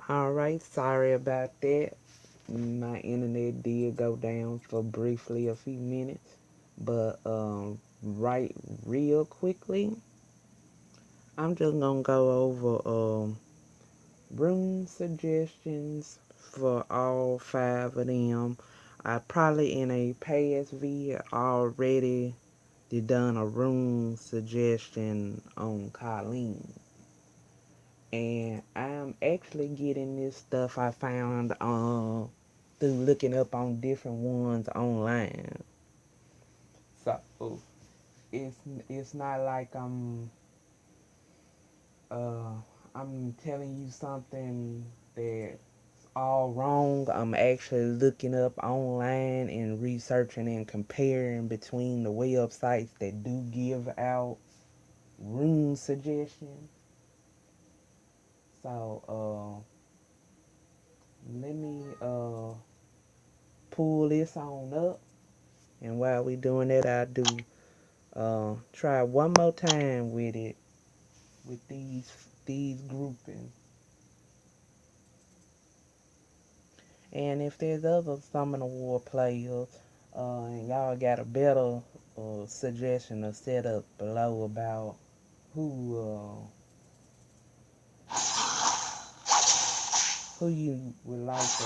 Alright, sorry about that. My internet did go down for briefly a few minutes. But right real quickly, I'm just gonna go over room suggestions for all 5 of them. I probably in a past video already done a room suggestion on Colleen. And I'm actually getting this stuff I found through looking up on different ones online. So it's not like uh I'm telling you something that's all wrong. I'm actually looking up online and researching and comparing between the websites that do give out room suggestions. So let me pull this on up, and while we doing that, I do try one more time with it with these groupings. And if there's other Summoner War players, and y'all got a better suggestion or setup below about who you would like to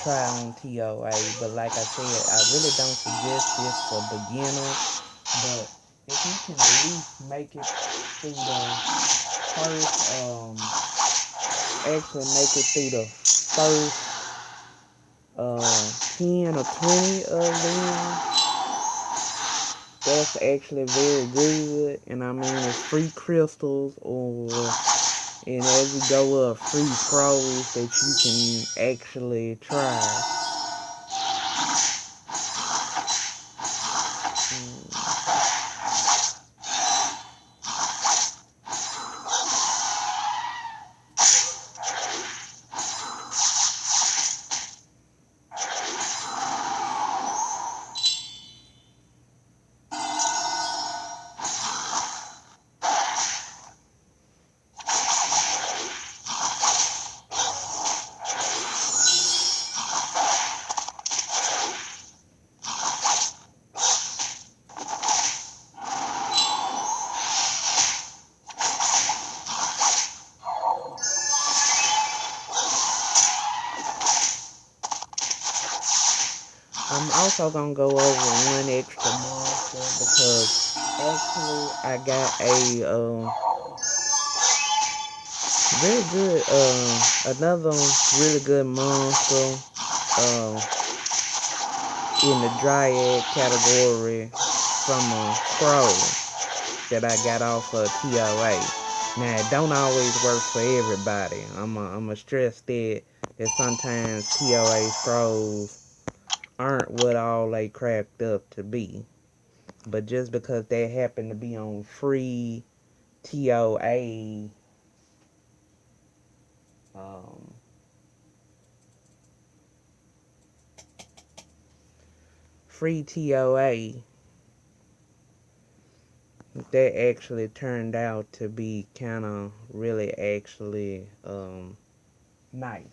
try on TOA. But like I said, I really don't suggest this for beginners. But if you can at least make it through the first, actually make it through the first 10 or 20 of them, that's actually very good. And I mean, it's free crystals, and as you go up, free scrolls that you can actually try. I'm also gonna go over one extra monster because actually I got a very good another really good monster in the Dryad category from a scroll that I got off of TOA. Now it don't always work for everybody. I'ma stress that sometimes TOA scrolls aren't what all they cracked up to be. But just because they happen to be on free TOA um, free TOA, that actually turned out to be kind of really actually nice.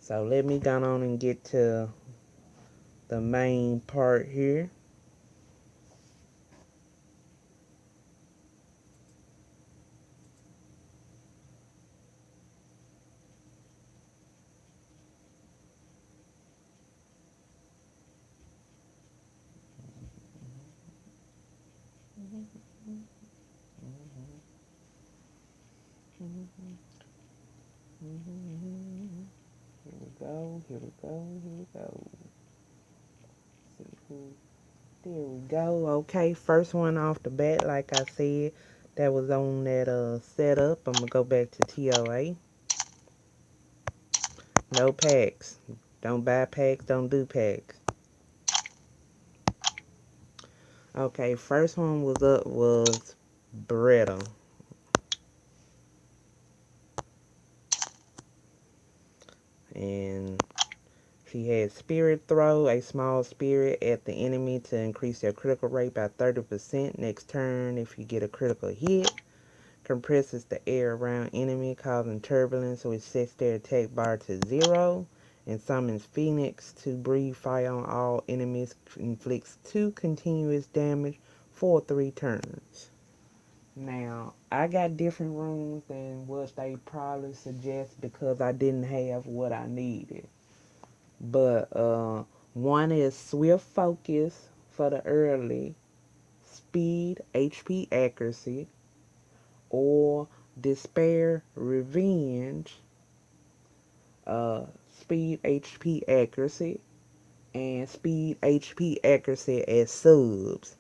So let me go on and get to the main part here. Here we go, here we go, here we go. See who. There we go. Okay, first one off the bat, like I said, that was on that setup. I'm gonna go back to TOA. No packs. Don't buy packs, don't do packs. Okay, first one was Beretta. And She has Spirit Throw, a small spirit at the enemy to increase their critical rate by 30% next turn if you get a critical hit. Compresses the air around enemy, causing turbulence, which sets their attack bar to 0. And summons Phoenix to breathe fire on all enemies, inflicts 2 continuous damage for 3 turns. Now, I got different runes than what they probably suggest because I didn't have what I needed. But one is Swift Focus for the early, Speed, HP Accuracy, or Despair Revenge, Speed, HP Accuracy, and Speed, HP Accuracy as subs.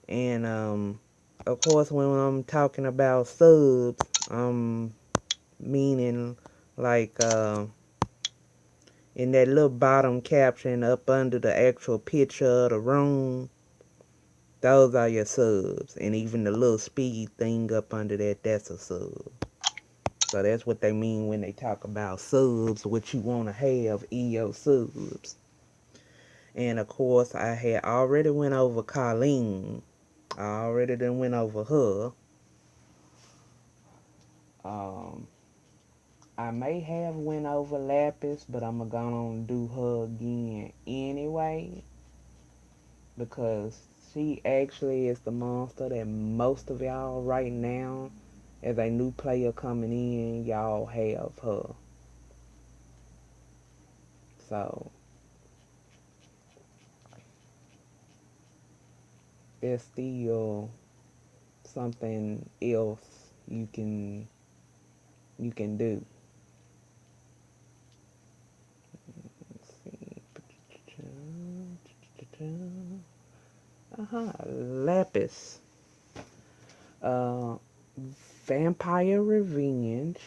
And of course, when I'm talking about subs, I'm meaning like in that little bottom caption up under the actual picture of the room, those are your subs. And even the little speed thing up under that, that's a sub. So that's what they mean when they talk about subs, what you want to have in your subs. And of course, I had already went over Colleen. I already done went over her. I may have went over Lapis, but I'm gonna do her again anyway, because she actually is the monster that most of y'all right now, as a new player coming in, y'all have her. So it's still something else you can do. Let's see. Lapis. Vampire Revenge,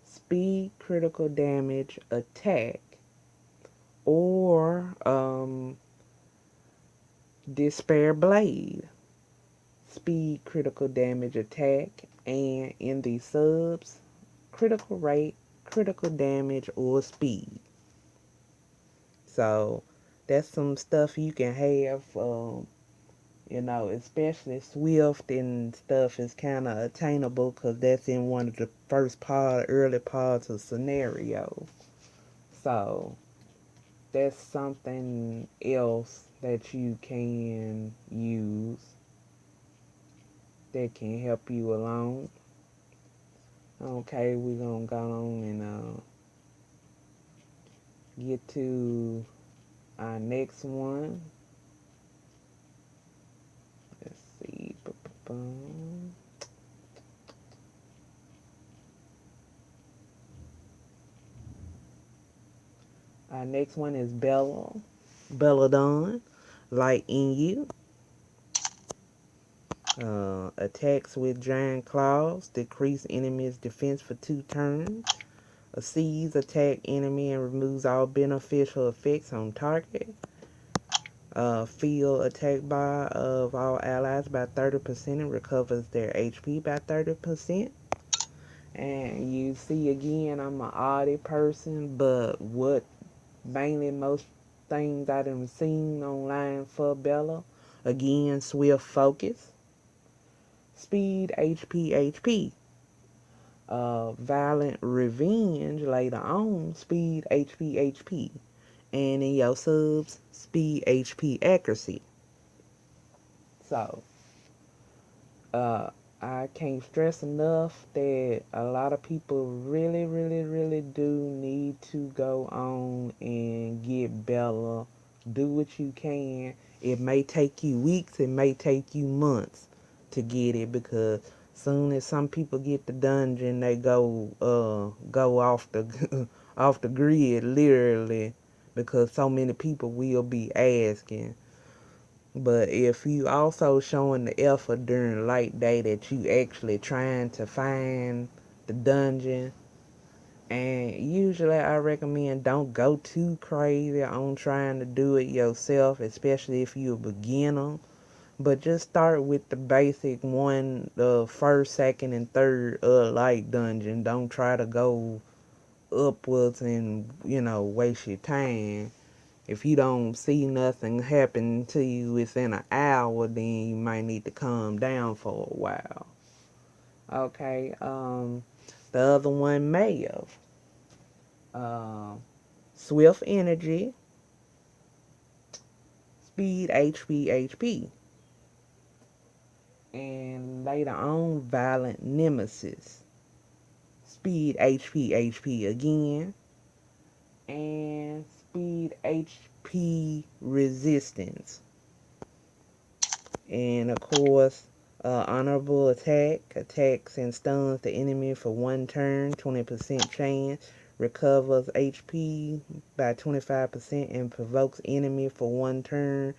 Speed, Critical Damage, Attack, or Despair Blade. Speed, Critical Damage, Attack, and in the subs, Critical Rate, Critical Damage, or Speed. So that's some stuff you can have. Especially Swift and stuff is kind of attainable because that's in one of the early parts of scenario. So that's something else that you can use that can help you along. Okay, we're going to go on and get to our next one. Let's see. Our next one is Belladon, Light in You. Attacks with giant claws, decrease enemy's defense for 2 turns. A seize attack enemy and removes all beneficial effects on target. Fill attack bar of all allies by 30% and recovers their HP by 30%. And you see again, I'm an oddie person, but what mainly most things I done seen online for Bella, again, Swift Focus, Speed, HP. Violent Revenge later on, Speed, HP. And in your subs, Speed, HP, Accuracy. So, I can't stress enough that a lot of people really, really, really do need to go on and get Bella. Do what you can. It may take you weeks, it may take you months to get it, because soon as some people get the dungeon, they go off the off the grid literally, because so many people will be asking. But if you also showing the effort during light day that you actually trying to find the dungeon, and usually I recommend don't go too crazy on trying to do it yourself, especially if you're a beginner. But just start with the basic one, the first, second, and third light dungeon. Don't try to go upwards and, waste your time. If you don't see nothing happen to you within an hour, then you might need to calm down for a while. Okay, the other one, Mav. Swift energy, speed, HP. And later on, violent nemesis. Speed, HP again. And speed, HP resistance. And of course, honorable attack. Attacks and stuns the enemy for one turn, 20% chance. Recovers HP by 25% and provokes enemy for one turn,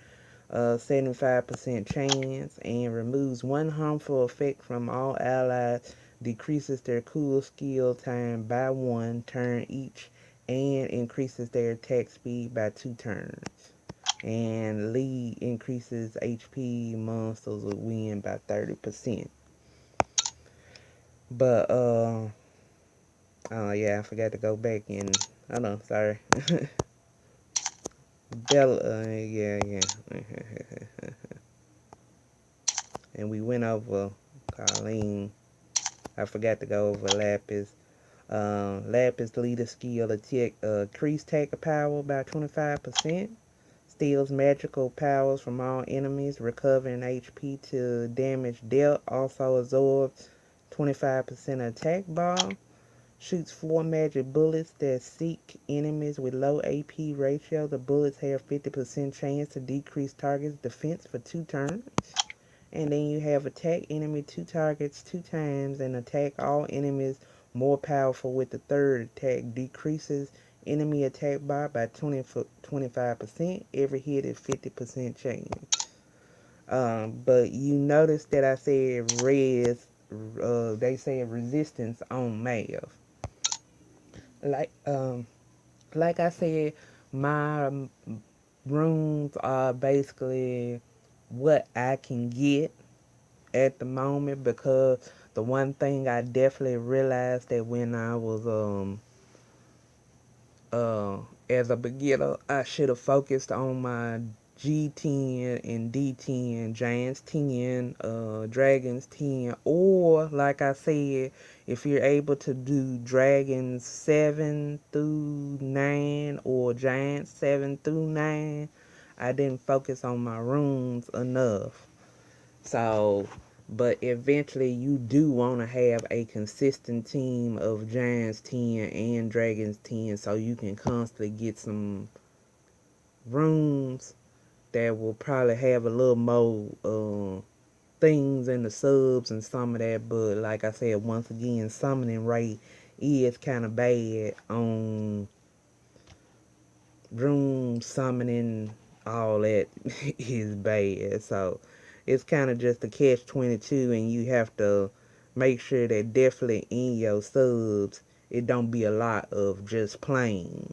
75% chance. And removes one harmful effect from all allies. Decreases their cool skill time by one turn each. And increases their attack speed by 2 turns. And lead increases HP monsters will win by 30%. But oh yeah, I forgot to go back and sorry. Bella, yeah. And we went over Colleen. I forgot to go over Lapis. Lapis leader skill attack, increase attack power by 25%. Steals magical powers from all enemies, recovering HP to damage dealt. Also absorbs 25% attack bar. Shoots 4 magic bullets that seek enemies with low AP ratio. The bullets have 50% chance to decrease target's defense for 2 turns. And then you have attack enemy 2 targets 2 times and attack all enemies more powerful with the third attack. Decreases enemy attack bar by 25%. Every hit is 50% chance. But you notice that I said they said resistance on Mav. Like I said, my runes are basically what I can get at the moment, because the one thing I definitely realized that when I was as a beginner, I should have focused on my G10 and D10, Giants 10, Dragons 10, or like I said, if you're able to do Dragons 7 through 9 or Giants 7 through 9, I didn't focus on my runes enough. So, but eventually you do want to have a consistent team of Giants 10 and Dragons 10 so you can constantly get some runes that will probably have a little more things in the subs and some of that. But like I said, once again, summoning rate is kind of bad on rune summoning. All that is bad. So it's kind of just a catch-22, and you have to make sure that definitely in your subs it don't be a lot of just plain.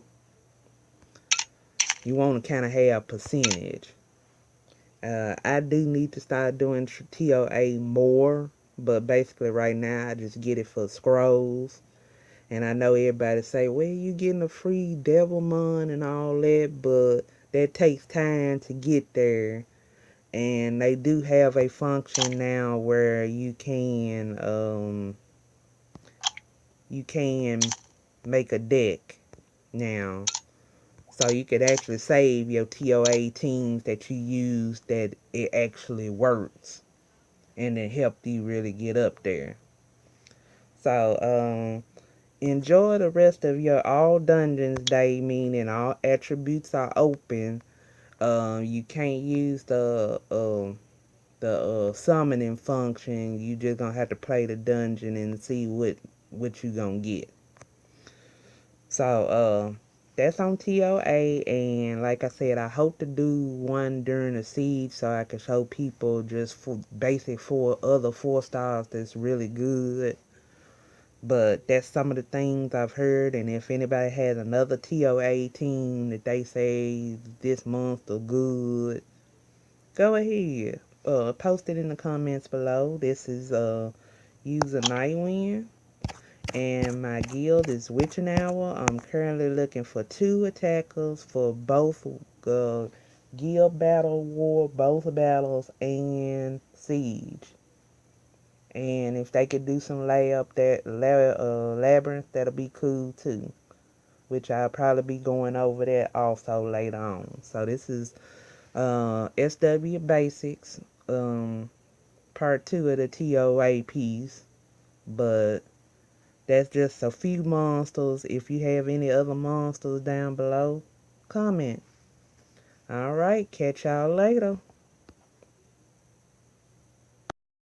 You want to kind of have percentage. I do need to start doing TOA more, but basically right now I just get it for scrolls. And I know everybody say, well, you getting a free Devilmon and all that, but that takes time to get there. And they do have a function now where you can make a deck now. So you could actually save your TOA teams that you use that it actually works. And it helped you really get up there. So enjoy the rest of your all dungeons day, meaning all attributes are open. You can't use the summoning function. You just gonna have to play the dungeon and see what you gonna get. So that's on TOA, and like I said, I hope to do one during the siege so I can show people just for basic 4 stars that's really good. But that's some of the things I've heard, and if anybody has another TOA team that they say this month are good, go ahead. Post it in the comments below. This is user Nightwind, And my guild is Witching Hour. I'm currently looking for 2 attackers for both guild battle war, both battles, and siege. And if they could do some labyrinth, that'll be cool too. Which I'll probably be going over that also later on. So this is SW Basics, part 2 of the TOAPs. But that's just a few monsters. If you have any other monsters down below, comment. Alright, catch y'all later.